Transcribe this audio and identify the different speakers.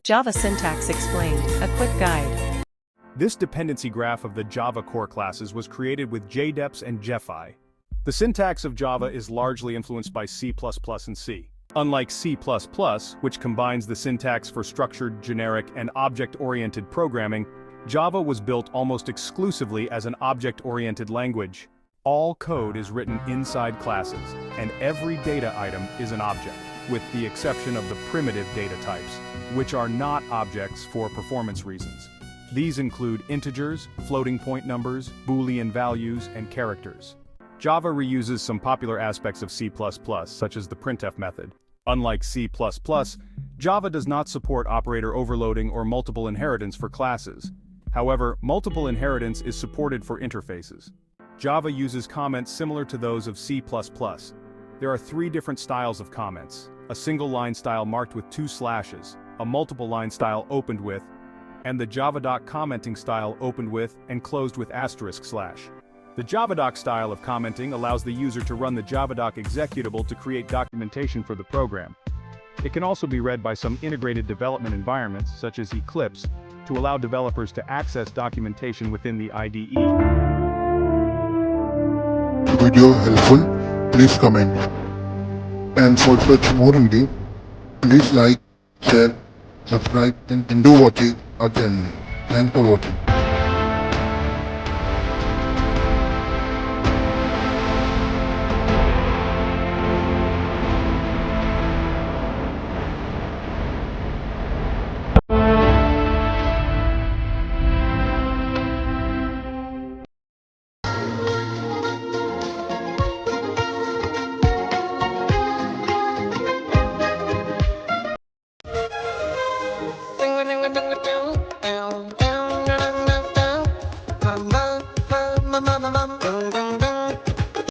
Speaker 1: Java syntax explained, a quick guide.
Speaker 2: This dependency graph of the Java core classes was created with jdeps and Gephi. The syntax of Java is largely influenced by C++ and C. Unlike C++, which combines the syntax for structured, generic, and object-oriented programming, Java was built almost exclusively as an object-oriented language. All code is written inside classes, and every data item is an object, with the exception of the primitive data types, which are not objects for performance reasons. These include integers, floating point numbers, Boolean values, and characters. Java reuses some popular aspects of C++, such as the printf method. Unlike C++, Java does not support operator overloading or multiple inheritance for classes. However, multiple inheritance is supported for interfaces. Java uses comments similar to those of C++. There are three different styles of comments: a single-line style marked with 2 slashes, a multiple-line style opened with, and the Javadoc commenting style opened with and closed with */. The Javadoc style of commenting allows the user to run the Javadoc executable to create documentation for the program. It can also be read by some integrated development environments, such as Eclipse, to allow developers to access documentation within the IDE.
Speaker 3: Video helpful, please comment. And for such more video, please like, share, subscribe, and do watch our channel. Thanks for watching.
Speaker 4: Mama,